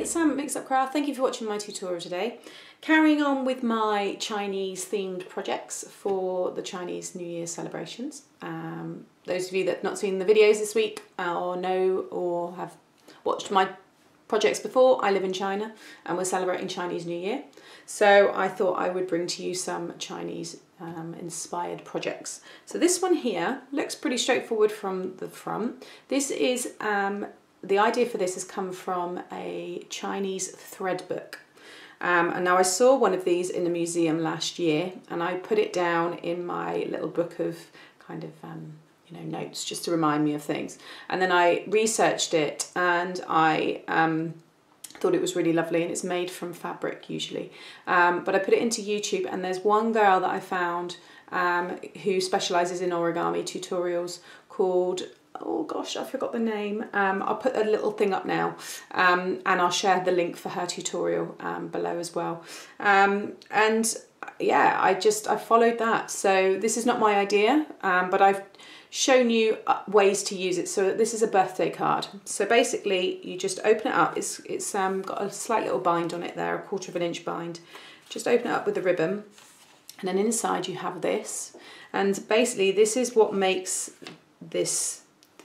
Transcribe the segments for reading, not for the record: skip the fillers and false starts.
it's Sam at Mix Up Craft. Thank you for watching my tutorial today. Carrying on with my Chinese themed projects for the Chinese New Year celebrations. Those of you that have not seen the videos this week or know or have watched my projects before, I live in China and we're celebrating Chinese New Year. So I thought I would bring to you some Chinese inspired projects. So this one here looks pretty straightforward from the front. This is, the idea for this has come from a Chinese thread book. And now I saw one of these in a museum last year and I put it down in my little book of kind of notes just to remind me of things. And then I researched it and I thought it was really lovely, and it's made from fabric usually. But I put it into YouTube and there's one girl that I found who specialises in origami tutorials called, oh gosh, I forgot the name. I'll put a little thing up now and I'll share the link for her tutorial below as well. And yeah, I followed that. So this is not my idea, but I've shown you ways to use it. So this is a birthday card. So basically you just open it up. It's got a slight little bind on it there, a 1/4 inch bind. Just open it up with the ribbon and then inside you have this. And basically this is what makes this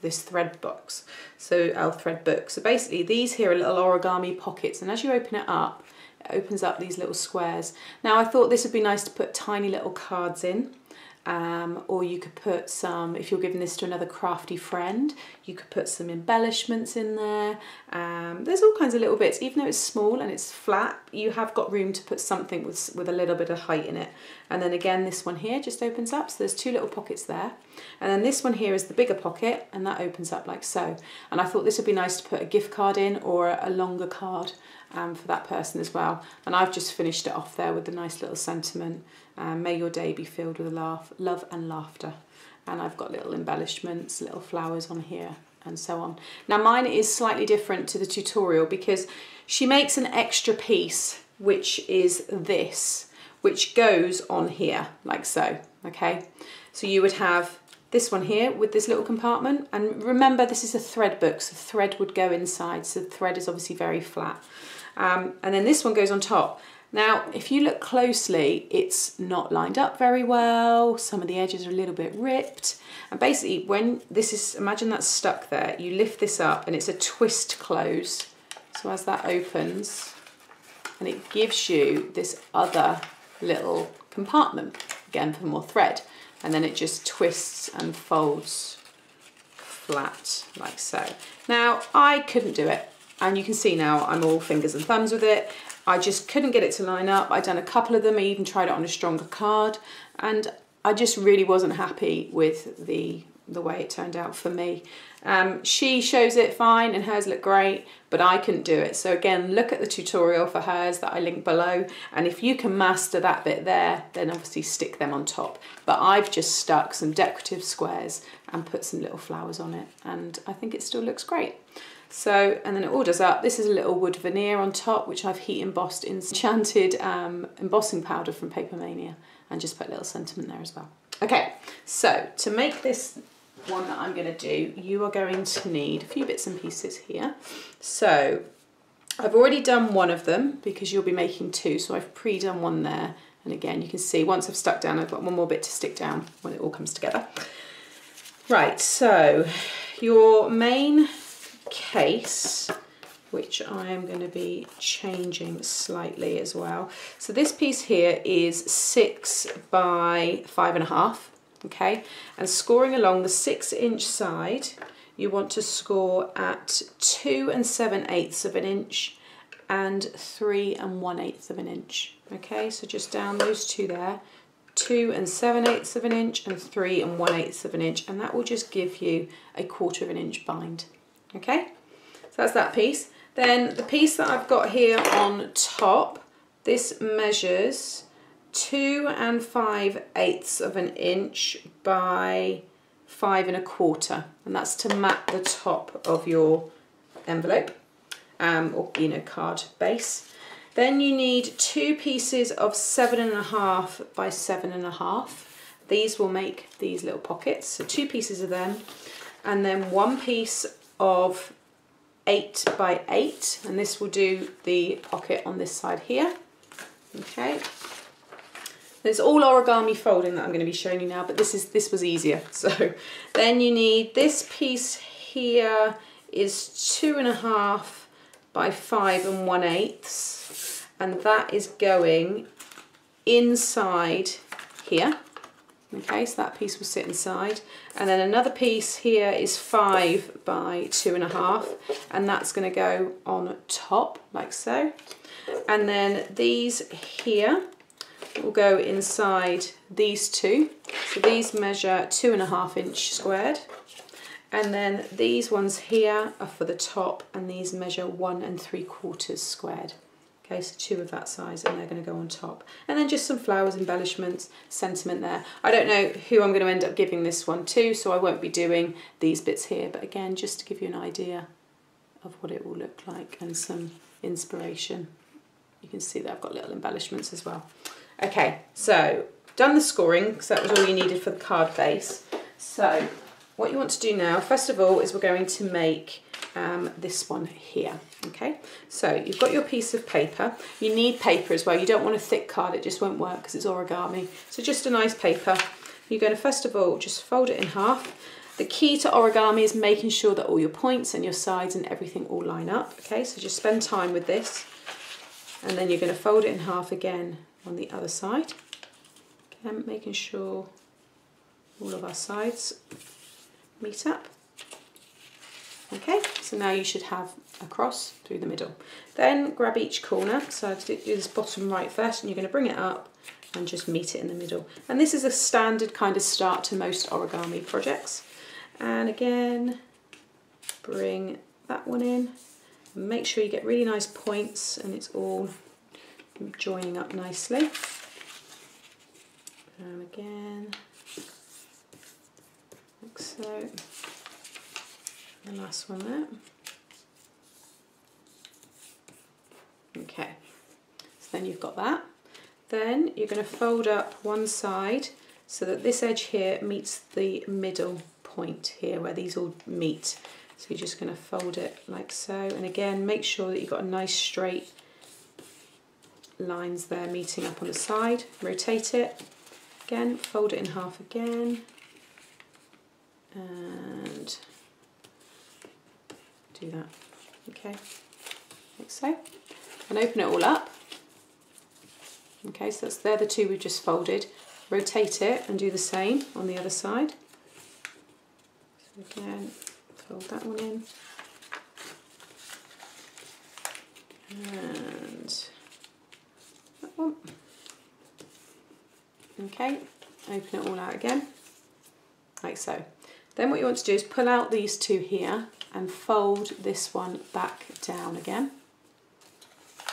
thread box, so our thread book. So basically these here are little origami pockets, and as you open it up, it opens up these little squares. Now I thought this would be nice to put tiny little cards in, or you could put some, if you're giving this to another crafty friend, you could put some embellishments in there. There's all kinds of little bits. Even though it's small and it's flat, you have got room to put something with a little bit of height in it. And then again, this one here just opens up, so there's 2 little pockets there. And then this one here is the bigger pocket, and that opens up like so. And I thought this would be nice to put a gift card in, or a longer card for that person as well. And I've just finished it off there with a nice little sentiment. May your day be filled with love and laughter. And I've got little embellishments, little flowers on here, and so on. Now mine is slightly different to the tutorial because she makes an extra piece, which is this, which goes on here like so, okay? So you would have this one here with this little compartment, and remember this is a thread book, so thread would go inside, so the thread is obviously very flat. And then this one goes on top. Now, if you look closely, it's not lined up very well. Some of the edges are a little bit ripped. And basically when this is, imagine that's stuck there, you lift this up and it's a twist close. So as that opens, and it gives you this other little compartment, again for more thread. And then it just twists and folds flat like so. Now, I couldn't do it. And you can see now I'm all fingers and thumbs with it. I just couldn't get it to line up. I'd done a couple of them. I even tried it on a stronger card. And I just really wasn't happy with the way it turned out for me. She shows it fine and hers look great, but I couldn't do it. So again, look at the tutorial for hers that I link below. And if you can master that bit there, then obviously stick them on top. But I've just stuck some decorative squares and put some little flowers on it. And I think it still looks great. So, and then it all does up. This is a little wood veneer on top, which I've heat embossed in enchanted embossing powder from Paper Mania, and just put a little sentiment there as well. Okay, so to make this one that I'm going to do, you are going to need a few bits and pieces here. So I've already done one of them because you'll be making 2, so I've pre-done one there. And again, you can see once I've stuck down, I've got one more bit to stick down when it all comes together. Right, so your main case, which I am going to be changing slightly as well. So this piece here is 6 by 5.5, okay? And scoring along the 6-inch side, you want to score at 2 7/8 of an inch and 3 1/8 of an inch, okay? So just down those 2 there, 2 7/8 of an inch and 3 1/8 of an inch, and that will just give you a 1/4 inch bind. Okay, so that's that piece. Then the piece that I've got here on top, this measures 2 5/8 of an inch by 5 1/4, and that's to mat the top of your envelope or card base. Then you need 2 pieces of 7.5 by 7.5. These will make these little pockets, so 2 pieces of them, and then 1 piece of 8 by 8, and this will do the pocket on this side here. Okay. It's all origami folding that I'm going to be showing you now, but this was easier. So then you need this piece here is 2.5 by 5 1/8, and that is going inside here. Okay, so that piece will sit inside, and then another piece here is 5 by 2.5, and that's going to go on top like so. And then these here will go inside these two. So these measure 2.5 inch squared, and then these ones here are for the top, and these measure 1 3/4 squared. Okay, so 2 of that size, and they're going to go on top. And then just some flowers, embellishments, sentiment there. I don't know who I'm going to end up giving this one to, so I won't be doing these bits here, but again, just to give you an idea of what it will look like and some inspiration. You can see that I've got little embellishments as well. Okay, so done the scoring, because that was all you needed for the card base. So what you want to do now, first of all, is we're going to make this one here. Okay, so you've got your piece of paper. You need paper as well. You don't want a thick card, it just won't work because it's origami. So just a nice paper. You're going to first of all just fold it in half. The key to origami is making sure that all your points and your sides and everything all line up. Okay, so just spend time with this, and then you're going to fold it in half again on the other side. Again, making sure all of our sides meet up. Okay, so now you should have a cross through the middle. Then grab each corner, so do this bottom right first, and you're going to bring it up and just meet it in the middle. And this is a standard kind of start to most origami projects. And again, bring that one in, and make sure you get really nice points and it's all joining up nicely. And again, like so. The last one there. Okay, so then you've got that. Then you're going to fold up one side so that this edge here meets the middle point here where these all meet. So you're just going to fold it like so, and again make sure that you've got a nice straight lines there meeting up on the side. Rotate it, again fold it in half again, and do that, okay, like so, and open it all up. Okay, so they're the two we've just folded. Rotate it and do the same on the other side. So again, fold that one in, and that one. Okay, open it all out again, like so. Then what you want to do is pull out these two here and fold this one back down again,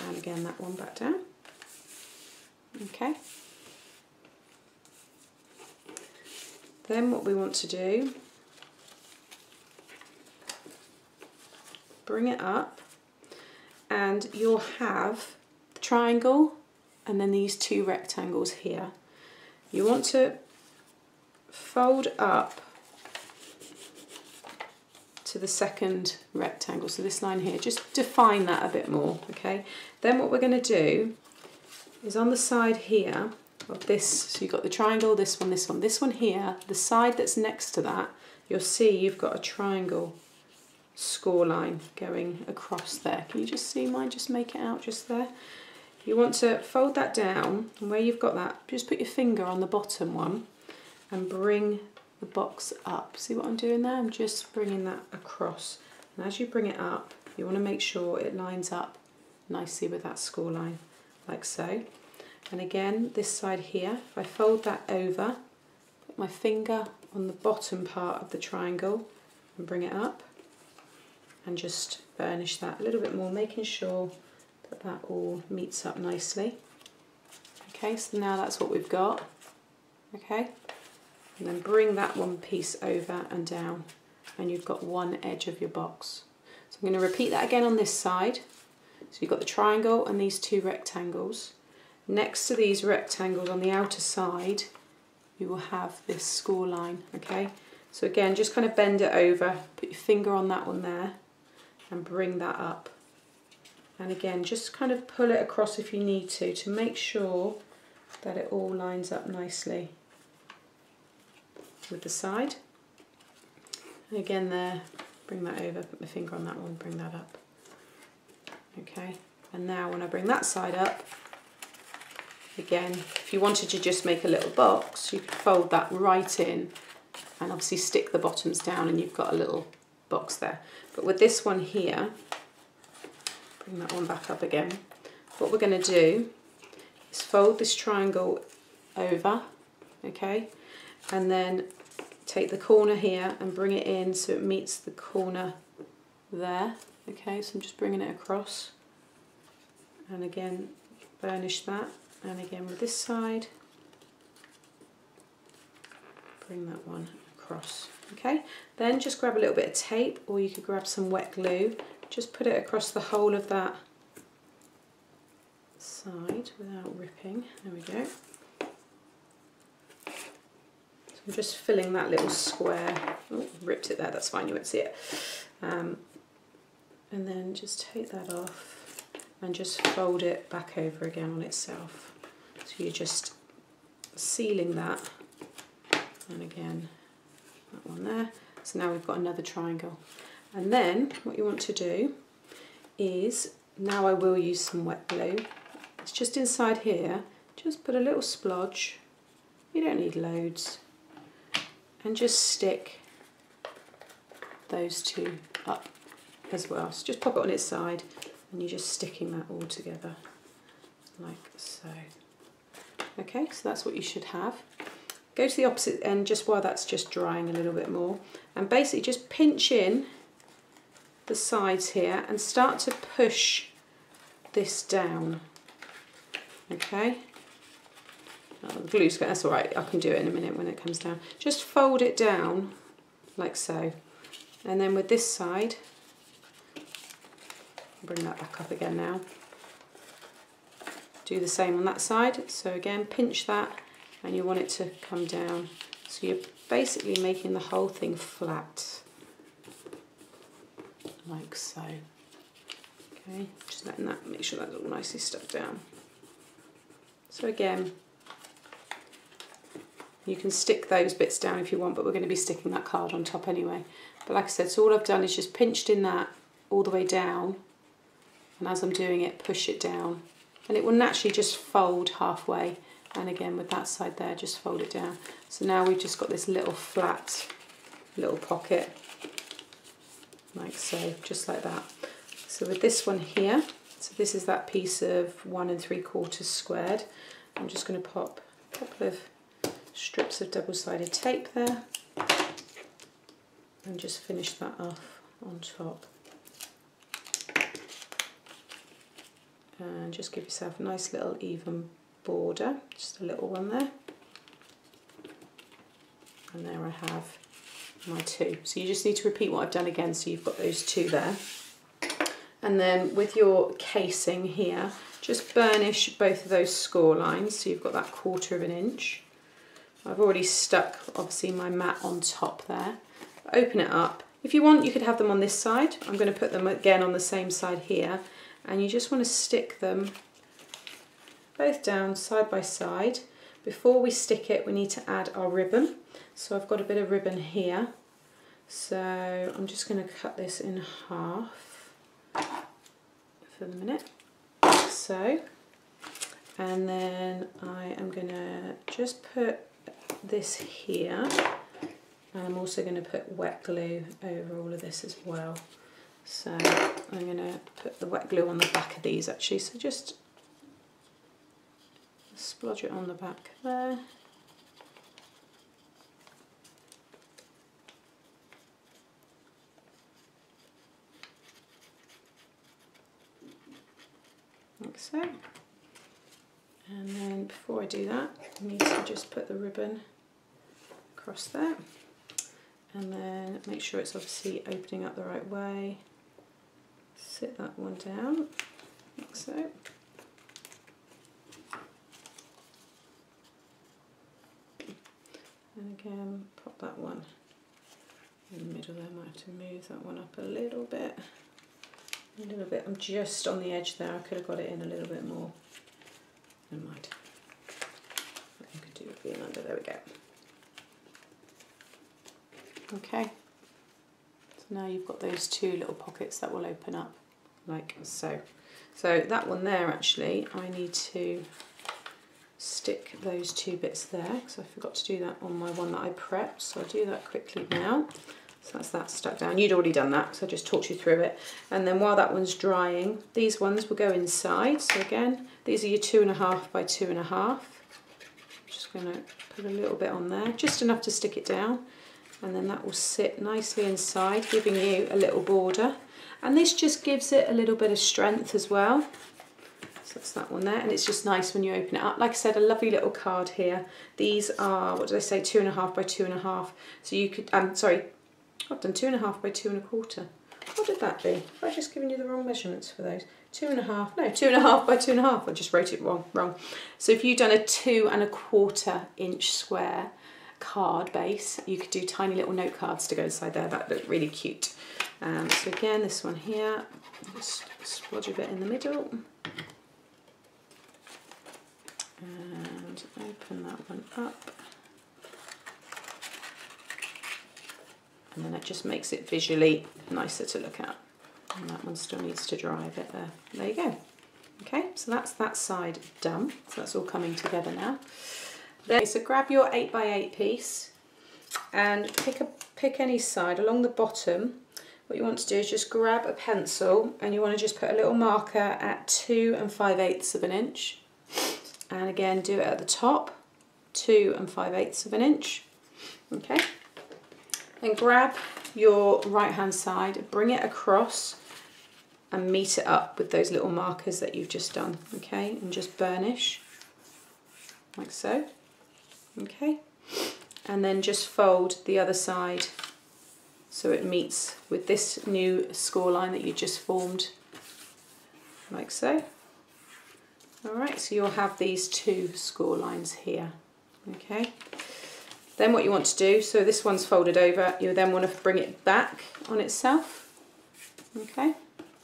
and again that one back down. Okay. Then what we want to do, bring it up, and you'll have the triangle and then these two rectangles here. You want to fold up to the second rectangle, so this line here, just define that a bit more, okay? Then what we're going to do is on the side here of this, so you've got the triangle, this one here, the side that's next to that, you'll see you've got a triangle score line going across there. Can you just see mine, just make it out just there? You want to fold that down, and where you've got that, just put your finger on the bottom one and bring the box up. See what I'm doing there? I'm just bringing that across, and as you bring it up you want to make sure it lines up nicely with that score line, like so. And again this side here, if I fold that over, put my finger on the bottom part of the triangle and bring it up, and just burnish that a little bit more, making sure that that all meets up nicely. Okay, so now that's what we've got. Okay, and then bring that one piece over and down, and you've got one edge of your box. So I'm going to repeat that again on this side. So you've got the triangle and these two rectangles. Next to these rectangles on the outer side you will have this score line. Okay, so again just kind of bend it over, put your finger on that one there, and bring that up. And again, just kind of pull it across if you need to make sure that it all lines up nicely with the side. And again there, bring that over, put my finger on that one, bring that up. Okay, and now when I bring that side up, again, if you wanted to just make a little box, you could fold that right in and obviously stick the bottoms down and you've got a little box there. But with this one here, bring that one back up again, what we're going to do is fold this triangle over, okay, and then take the corner here and bring it in so it meets the corner there. Okay, so I'm just bringing it across, and again burnish that, and again with this side bring that one across. Okay, then just grab a little bit of tape, or you could grab some wet glue, just put it across the whole of that side without ripping. There we go. So I'm just filling that little square. Oh, ripped it there, that's fine, you won't see it. And then just take that off and just fold it back over again on itself. So you're just sealing that, and again that one there. So now we've got another triangle. And then what you want to do is, now I will use some wet glue, it's just inside here, just put a little splodge, you don't need loads, and just stick those two up as well. So just pop it on its side and you're just sticking that all together like so. Okay, so that's what you should have. Go to the opposite end just while that's just drying a little bit more, and basically just pinch in the sides here and start to push this down. Okay, the glue's going, that's all right, I can do it in a minute when it comes down. Just fold it down like so, and then with this side, bring that back up again now. Do the same on that side. So again, pinch that and you want it to come down. So you're basically making the whole thing flat, like so. Okay, just letting that, make sure that's all nicely stuck down. So again, you can stick those bits down if you want, but we're going to be sticking that card on top anyway. But like I said, so all I've done is just pinched in that all the way down, and as I'm doing it, push it down, and it will naturally just fold halfway. And again with that side there, just fold it down. So now we've just got this little flat little pocket, like so, just like that. So with this one here, so this is that piece of 1 3/4 squared. I'm just going to pop a couple of strips of double-sided tape there and just finish that off on top. And just give yourself a nice little even border, just a little one there. And there I have my two. So you just need to repeat what I've done again, so you've got those two there. And then with your casing here, just burnish both of those score lines, so you've got that 1/4 inch. I've already stuck obviously my mat on top there. Open it up. If you want, you could have them on this side. I'm going to put them again on the same side here, and you just want to stick them both down side by side. Before we stick it, we need to add our ribbon. So I've got a bit of ribbon here, so I'm just going to cut this in half for the minute, so, and then I am going to just put this here, and I'm also going to put wet glue over all of this as well. So I'm going to put the wet glue on the back of these actually, so just splodge it on the back there. Like so. And then before I do that, I need to just put the ribbon across there, and then make sure it's obviously opening up the right way. Sit that one down, like so. And again, pop that one in the middle there. I might have to move that one up a little bit. A little bit, I'm just on the edge there, I could have got it in a little bit more. Never mind. I could do it being under, there we go. Okay, so now you've got those two little pockets that will open up like so. So that one there, actually, I need to stick those two bits there because I forgot to do that on my one that I prepped, so I'll do that quickly now. So that's that stuck down. You'd already done that, so I just talked you through it. And then while that one's drying, these ones will go inside. So again, these are your 2.5 by 2.5. Just going to put a little bit on there, just enough to stick it down. And then that will sit nicely inside, giving you a little border. And this just gives it a little bit of strength as well. So that's that one there, and it's just nice when you open it up. Like I said, a lovely little card here. These are, what did I say, 2.5 by 2.5. So you could, sorry, I've done 2.5 by 2.25. What did that be? Have I just given you the wrong measurements for those? 2.5, no, 2.5 by 2.5. I just wrote it wrong. So if you've done a 2.25 inch square card base, you could do tiny little note cards to go inside there. That looked really cute. So again, this one here, just splodge a bit in the middle. And open that one up. And then it just makes it visually nicer to look at. And that one still needs to dry a bit there. There you go. Okay, so that's that side done. So that's all coming together now. Then, so grab your 8 by 8 piece and pick any side along the bottom. What you want to do is just grab a pencil and you want to just put a little marker at 2 5/8 of an inch. And again, do it at the top, 2 5/8 of an inch. Okay. And grab your right hand side, bring it across and meet it up with those little markers that you've just done, okay? And just burnish, like so, okay? And then just fold the other side so it meets with this new score line that you just formed, like so. All right, so you'll have these two score lines here, okay? Then what you want to do, so this one's folded over, you then want to bring it back on itself, okay?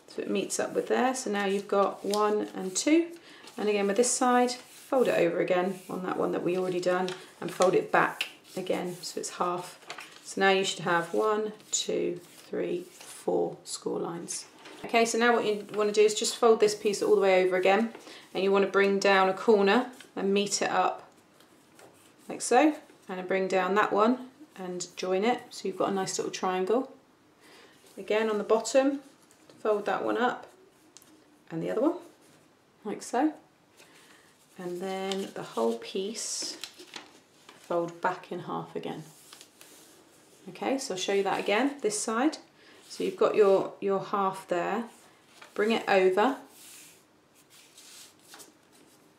So it meets up with there, so now you've got 1 and 2, and again with this side, fold it over again on that one that we already done, and fold it back again, so it's half. So now you should have 1, 2, 3, 4 score lines. Okay, so now what you want to do is just fold this piece all the way over again, and you want to bring down a corner and meet it up, like so. And bring down that one and join it, so you've got a nice little triangle. Again on the bottom, fold that one up and the other one, like so. And then the whole piece, fold back in half again. Okay, so I'll show you that again, this side. So you've got your half there, bring it over,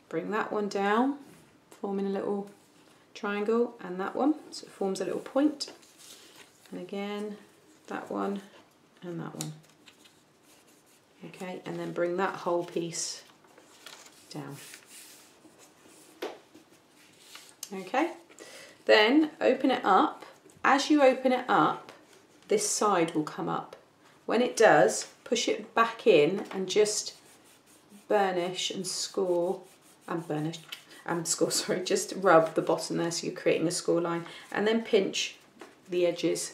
bring that one down, forming a little triangle, and that one, so it forms a little point, and again that one and that one, okay, and then bring that whole piece down. Okay, then open it up. As you open it up, this side will come up. When it does, push it back in and just burnish and score, just rub the bottom there so you're creating a score line, and then pinch the edges,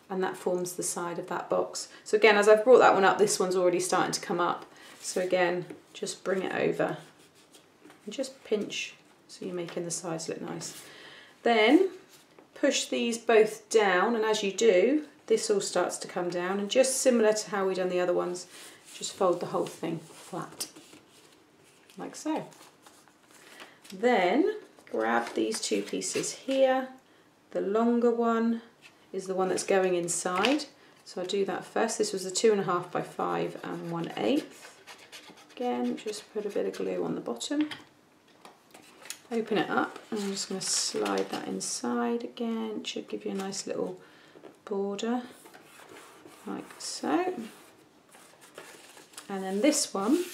and that forms the side of that box. So again, as I've brought that one up, this one's already starting to come up. So again, just bring it over and just pinch so you're making the sides look nice. Then push these both down, and as you do, this all starts to come down, and just similar to how we've done the other ones, just fold the whole thing flat, like so. Then grab these two pieces here. The longer one is the one that's going inside, so I'll do that first. This was a 2.5 by 5 and 1/8. Again, just put a bit of glue on the bottom. Open it up, and I'm just going to slide that inside again. It should give you a nice little border, like so. And then this one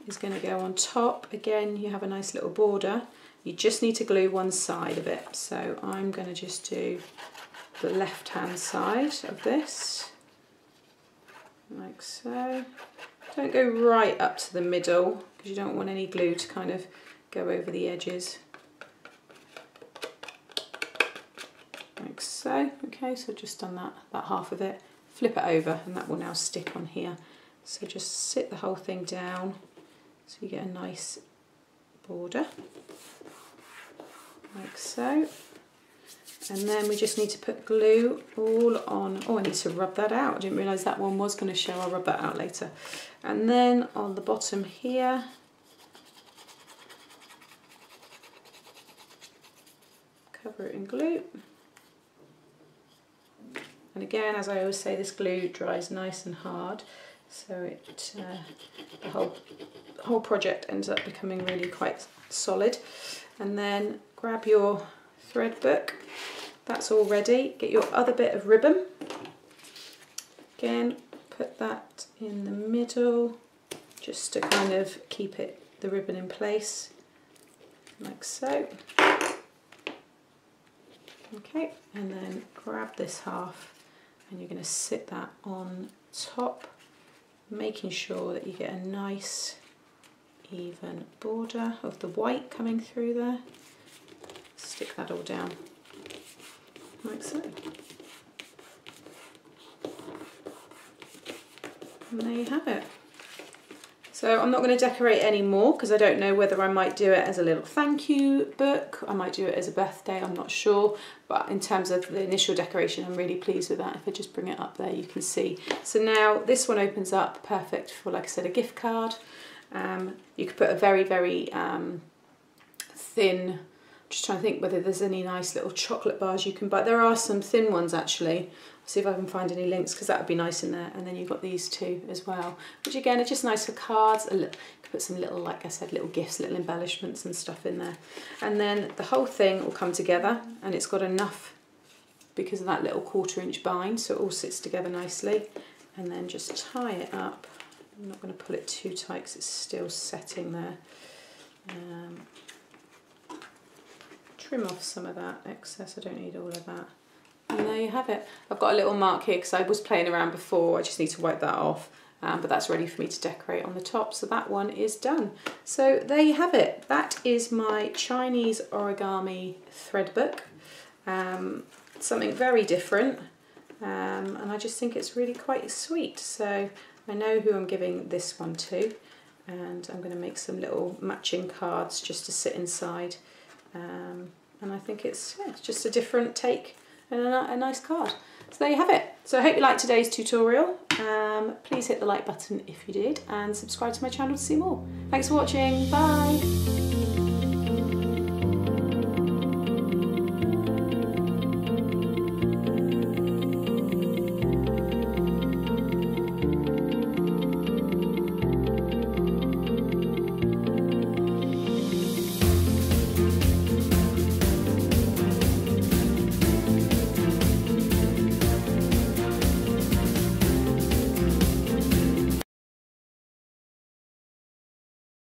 is going to go on top. Again, you have a nice little border. You just need to glue one side of it. So I'm going to just do the left hand side of this. like so. Don't go right up to the middle because you don't want any glue to kind of go over the edges. Like so. Okay, so just done that half of it. Flip it over and that will now stick on here. So just sit the whole thing down so you get a nice border, like so. And then we just need to put glue all on. Oh, I need to rub that out. I didn't realise that one was going to show. I'll rub that out later. And then on the bottom here, cover it in glue. And again, as I always say, this glue dries nice and hard, so it the whole project ends up becoming really quite solid. And then grab your thread book. That's all ready. Get your other bit of ribbon. Again, put that in the middle just to kind of keep the ribbon in place, like so. Okay, and then grab this half and you're going to sit that on top, making sure that you get a nice even border of the white coming through there. Stick that all down like so. And there you have it. So I'm not going to decorate any more because I don't know whether I might do it as a little thank you book. I might do it as a birthday, I'm not sure. But in terms of the initial decoration, I'm really pleased with that. If I just bring it up there, you can see. So now this one opens up perfect for, like I said, a gift card. You could put a very, very thin, just trying to think whether there's any nice little chocolate bars you can buy. There are some thin ones actually. See if I can find any links because that would be nice in there. And then you've got these two as well, which again are just nice for cards. You could put some little, like I said, little gifts, little embellishments and stuff in there. And then the whole thing will come together and it's got enough because of that little 1/4" bind, so it all sits together nicely. And then just tie it up. I'm not going to pull it too tight because it's still setting there. Trim off some of that excess, I don't need all of that. And there you have it. I've got a little mark here because I was playing around before, I just need to wipe that off. But that's ready for me to decorate on the top, so that one is done. So there you have it. That is my Chinese origami thread book. Something very different, and I just think it's really quite sweet. So I know who I'm giving this one to, and I'm going to make some little matching cards just to sit inside. And I think it's just a different take and a nice card. So there you have it. So I hope you liked today's tutorial. Please hit the like button if you did and subscribe to my channel to see more. Thanks for watching. Bye.